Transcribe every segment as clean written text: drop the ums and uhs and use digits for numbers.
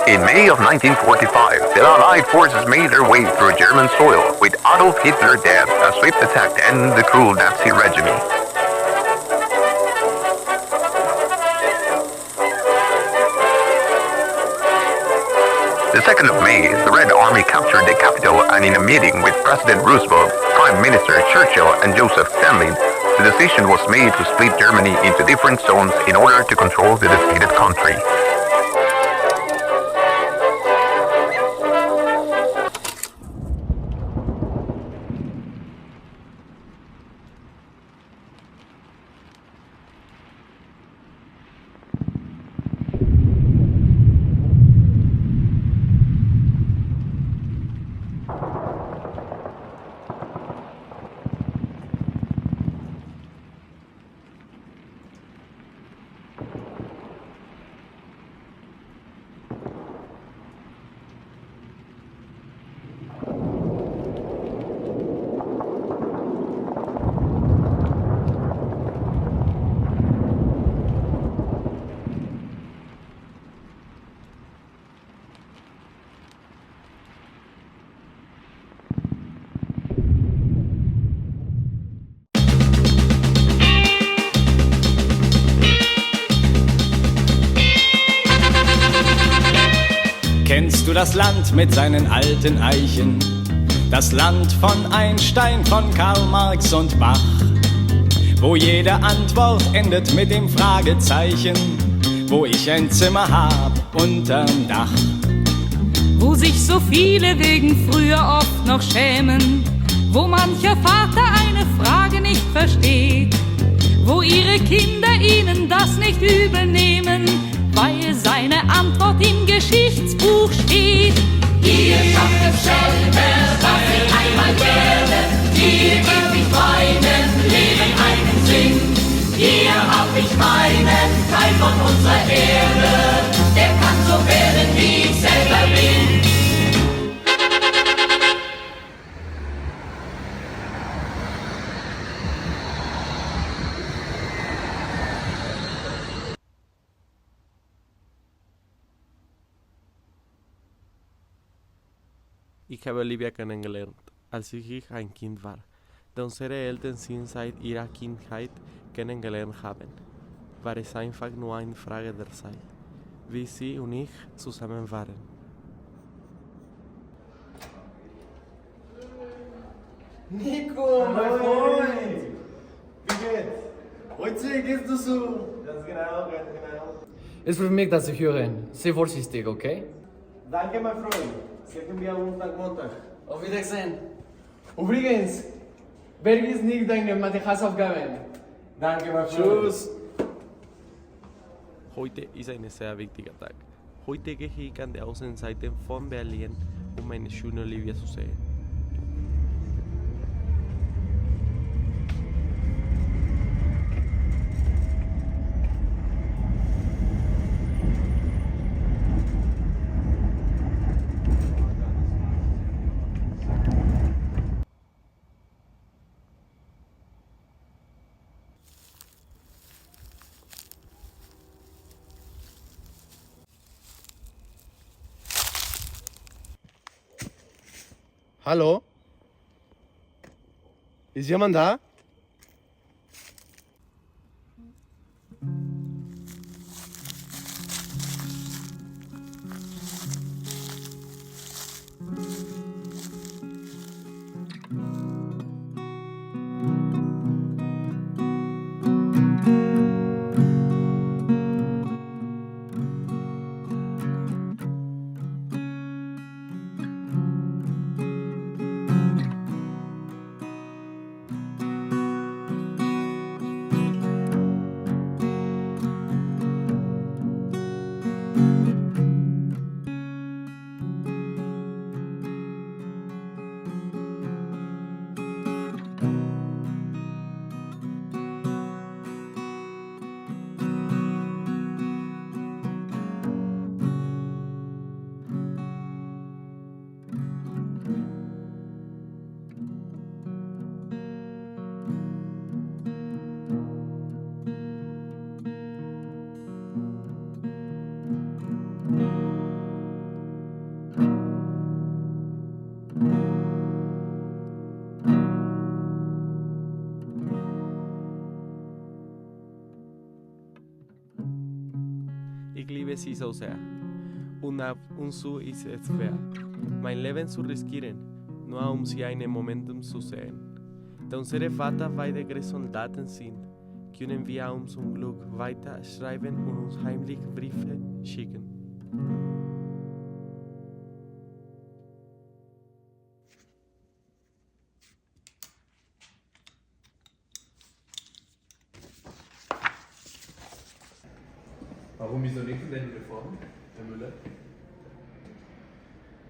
In May of 1945, the Allied forces made their way through German soil, with Adolf Hitler dead, a swift attack to end the cruel Nazi regime. The 2nd of May, the Red Army captured the capital, and in a meeting with President Roosevelt, Prime Minister Churchill and Joseph Stalin, the decision was made to split Germany into different zones in order to control the defeated country. Kennst du das Land mit seinen alten Eichen? Das Land von Einstein, von Karl Marx und Bach, wo jede Antwort endet mit dem Fragezeichen, wo ich ein Zimmer hab unterm Dach. Wo sich so viele wegen früher oft noch schämen, wo mancher Vater eine Frage nicht versteht, wo ihre Kinder ihnen das nicht übel nehmen, weil seine Antwort im Geschichtsbuch steht. Ihr schafft es selber, was ich einmal werde. Ihr gebt mich meinem Leben einen Sinn. Hier hab ich meinen Teil von unserer Erde. Der kann so werden, wie ich selber bin. Ich habe Olivia kennengelernt, als ich ein Kind war, da unsere Eltern sie seit ihrer Kindheit kennengelernt haben. War es einfach nur eine Frage der Zeit, wie sie und ich zusammen waren. Nico, mein Freund! Wie geht's? Heute geht's du so? Ganz genau, ganz genau. Es freut mich, dass Sie hören. Sei vorsichtig, okay? Danke, mein Freund. Sehen wir uns am Montag. Auf Wiedersehen. Übrigens, vergiss nicht deine Mathe-Hausaufgaben. Danke, mein Freund. Tschüss. Heute ist ein sehr wichtiger Tag. Heute gehe ich an die Außenseite von Berlin, um meine schöne Olivia zu sehen. Hallo? Ist jemand da? es ist so sehr. Und ab und zu ist es schwer, mein Leben zu riskieren, nur um sie einen Moment zu sehen. Da unsere Vater beide Soldaten sind, können wir uns zum Glück weiter schreiben und uns heimlich Briefe schicken. Warum bist du nicht in deine Reform, Herr Müller?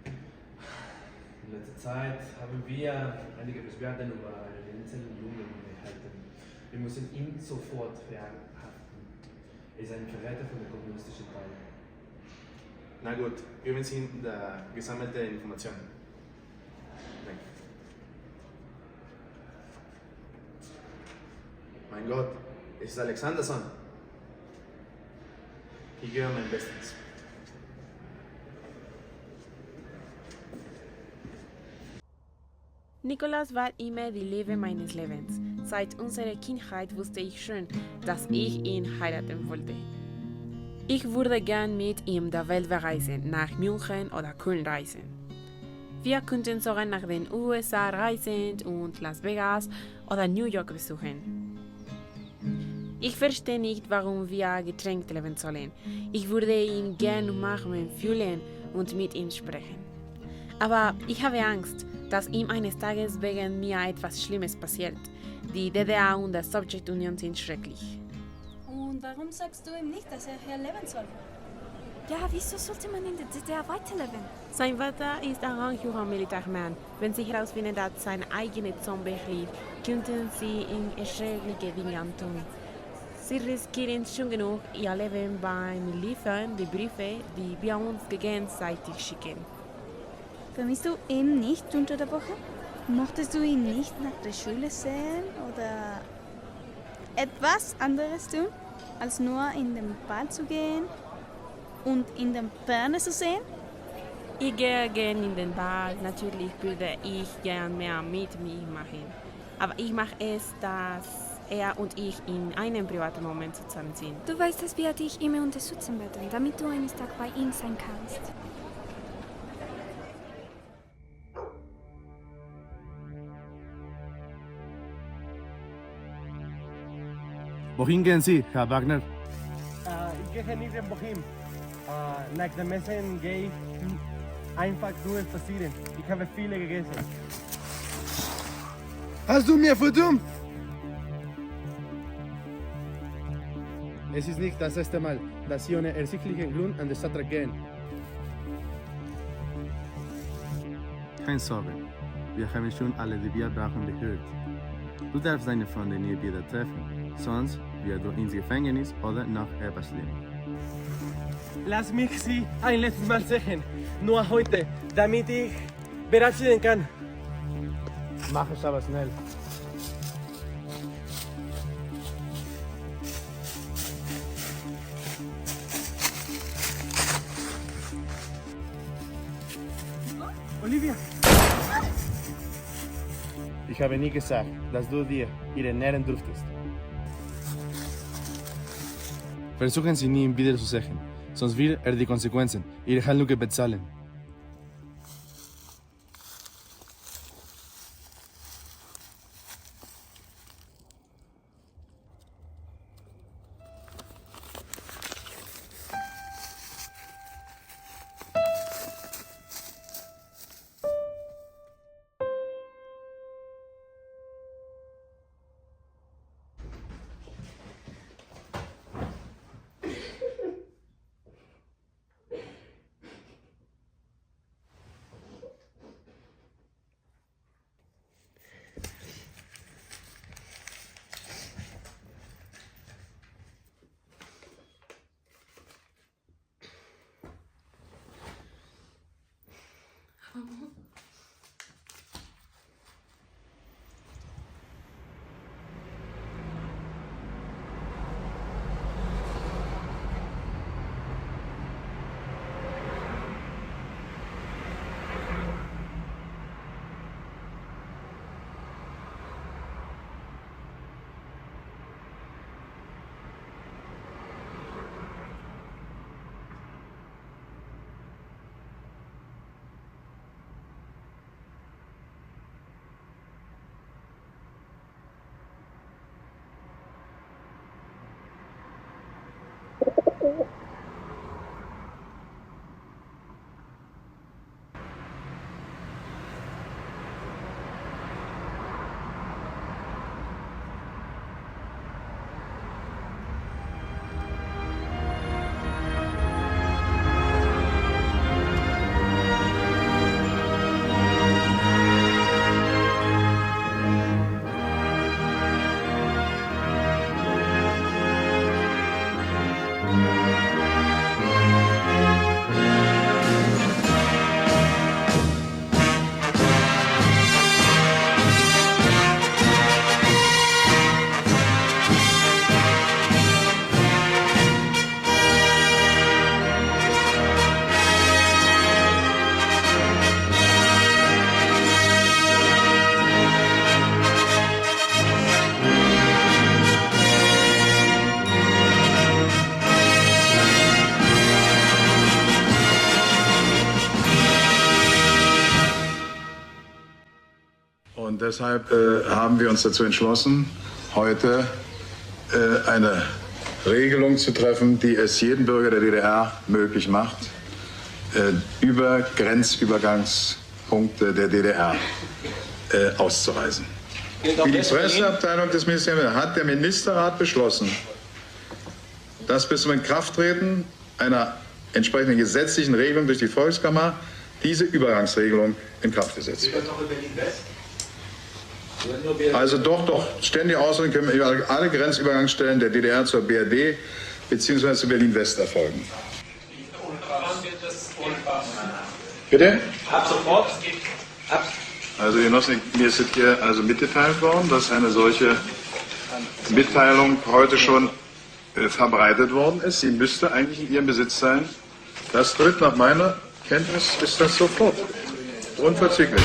In letzter Zeit haben wir einige Beschwerden über einen einzelnen Jungen erhalten. Wir müssen ihn sofort verhaften. Er ist ein Verräter von der kommunistischen Partei. Na gut, geben Sie ihm die gesammelte Information. Danke. Mein Gott, es ist Alexanderson. Ich gebe mein Bestes. Nikolaus war immer die Liebe meines Lebens. Seit unserer Kindheit wusste ich schon, dass ich ihn heiraten wollte. Ich würde gern mit ihm der Welt bereisen, nach München oder Köln reisen. Wir könnten sogar nach den USA reisen und Las Vegas oder New York besuchen. Ich verstehe nicht, warum wir getrennt leben sollen. Ich würde ihn gern umarmen, fühlen und mit ihm sprechen. Aber ich habe Angst, dass ihm eines Tages wegen mir etwas Schlimmes passiert. Die DDR und die Sowjetunion sind schrecklich. Und warum sagst du ihm nicht, dass er hier leben soll? Ja, wieso sollte man in der DDR weiterleben? Sein Vater ist ein ranghoher Militärmann. Wenn sie herausfinden, dass sein eigener Sohn lebt, könnten sie ihm schreckliche Dinge antun. Sie riskieren schon genug ihr Leben beim Liefern der Briefe, die wir uns gegenseitig schicken. Vermisst du ihn nicht unter der Woche? Mochtest du ihn nicht nach der Schule sehen oder etwas anderes tun, als nur in den Ball zu gehen und in den Ferne zu sehen? Ich gehe gern in den Ball. Natürlich würde ich gern mehr mit ihm machen. Aber ich mache es, dass er und ich in einem privaten Moment zusammen sind. Du weißt, dass wir dich immer unterstützen werden, damit du eines Tages bei ihm sein kannst. Wohin gehen Sie, Herr Wagner? Ich gehe nicht in Bochum. Nach dem Essen gehe ich einfach nur spazieren. Ich habe viele gegessen. Hast du mir verdummt? Es ist nicht das erste Mal, dass Sie ohne ersichtlichen Grund an den Stadtrat gehen. Keine Sorge, wir haben schon alle, die wir brauchen, gehört. Du darfst deine Freunde nie wieder treffen, sonst wirst du ins Gefängnis oder noch etwas schlimmer. Lass mich Sie ein letztes Mal sehen, nur heute, damit ich verabschieden kann. Mach es aber schnell. Olivia! Ich habe nie gesagt, dass du dir ihre nähren durftest. Versuchen Sie nie, ihn wieder zu sehen, sonst wird er die Konsequenzen ihrer Handlungen bezahlen. Und deshalb haben wir uns dazu entschlossen, heute eine Regelung zu treffen, die es jedem Bürger der DDR möglich macht, über Grenzübergangspunkte der DDR auszureisen. Wie die Presseabteilung des Ministeriums hat der Ministerrat beschlossen, dass bis zum Inkrafttreten einer entsprechenden gesetzlichen Regelung durch die Volkskammer diese Übergangsregelung in Kraft gesetzt wird. Also doch, ständige Ausrichtung können über alle Grenzübergangsstellen der DDR zur BRD bzw. zu Berlin-West erfolgen. Bitte? Ab sofort. Also Genossen, mir ist hier also mitgeteilt worden, dass eine solche Mitteilung heute schon verbreitet worden ist. Sie müsste eigentlich in Ihrem Besitz sein. Das tritt nach meiner Kenntnis, ist das sofort. Unverzüglich.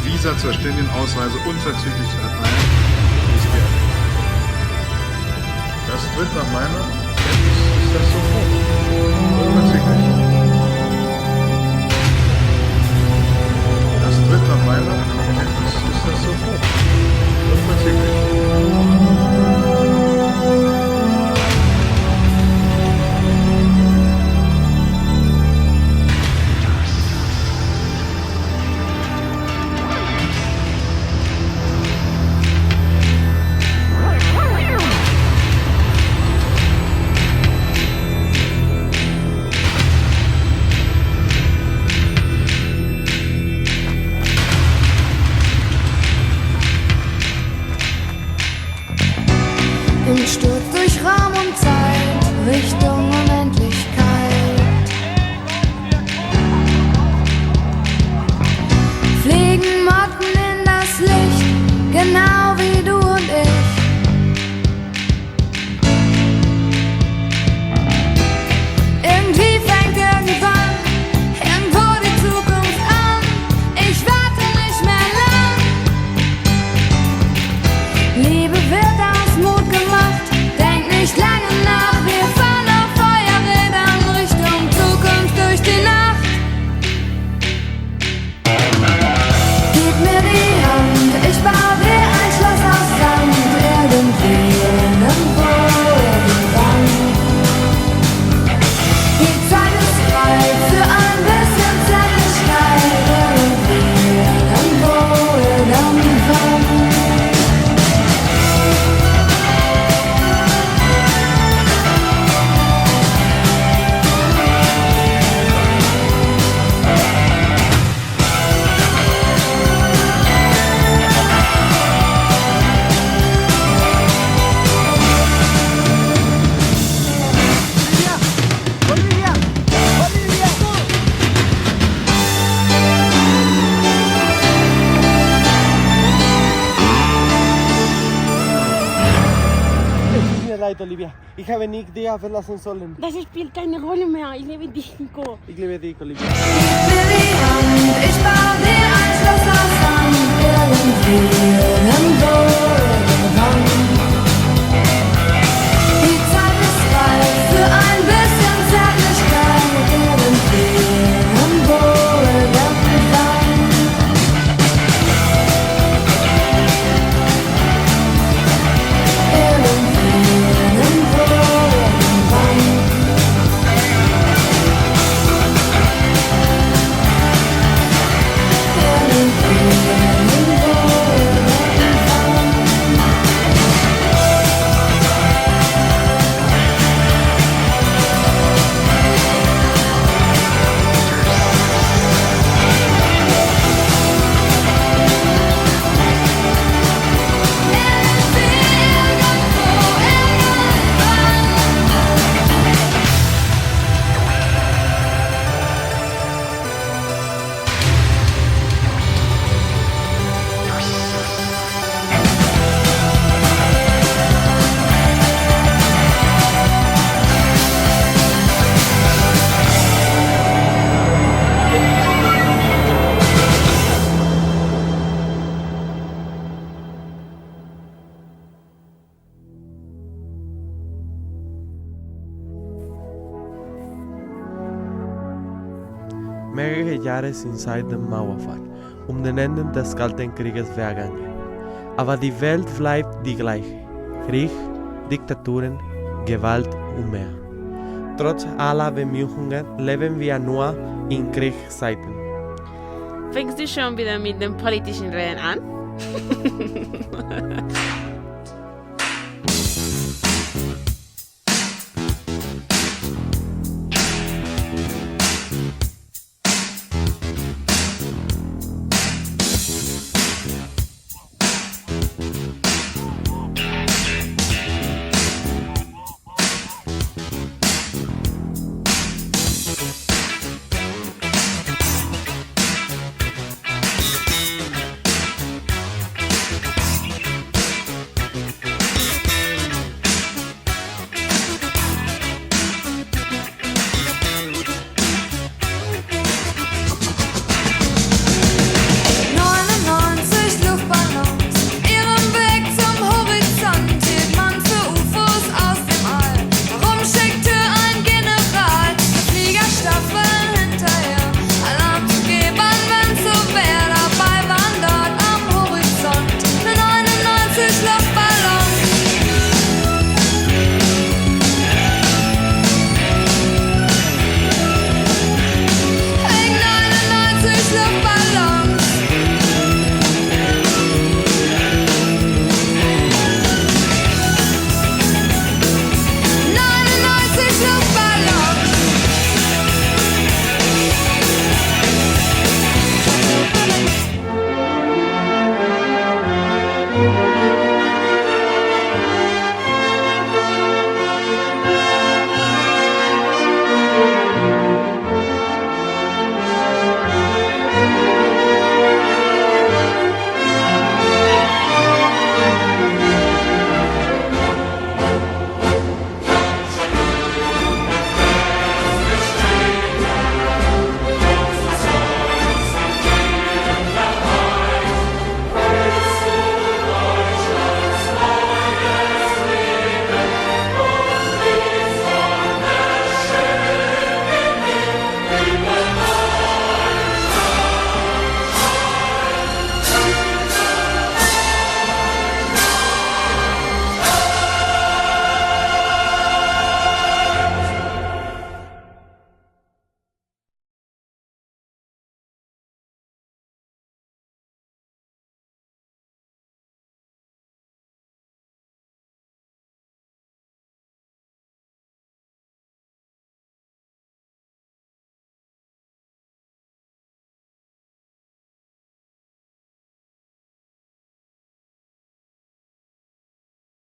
Visa zur ständigen Ausreise unverzüglich zu erteilen, ist der. Das tritt nach meiner Kenntnis, ist das sofort. Unverzüglich. Das tritt nach meiner Kenntnis, ist das sofort. Unverzüglich. Im Sturz durch Raum und Zeit, Richtung Unendlichkeit. Fliegen Motten in das Licht, genau wie du und ich. Irgendwie fängt irgendwann irgendwo die Zukunft an. Ich warte nicht mehr lang. Liebe wird aus Mut gemacht, denk nicht lange nach. Wir fahren auf Feuerrädern Richtung Zukunft durch die Nacht. Gib mir die Hand, ich baue dir ein Schloss aus Sand. Irgendwie, irgendwo, irgendwann. Die Zeit ist reif für ein bisschen Zärtlichkeit. Irgendwie, irgendwo, irgendwann. Leid, Olivia. Ich habe nicht dich verlassen sollen. Das spielt keine Rolle mehr. Ich liebe dich, Nico. Ich liebe dich, Olivia. Gib mir die Hand, ich baue dir ein Schloss aus Sand. Irgendwie, irgendwo, irgendwann. Die Zeit ist reif für ein bisschen Zärtlichkeit. Irgendwie, irgendwo, Mehrere Jahre sind seit dem Mauerfall den Ende des Kalten Krieges vergangen. Aber die Welt bleibt die gleiche. Krieg, Diktaturen, Gewalt und mehr. Trotz aller Bemühungen leben wir nur in Kriegszeiten. Fängst du schon wieder mit dem politischen Reden an?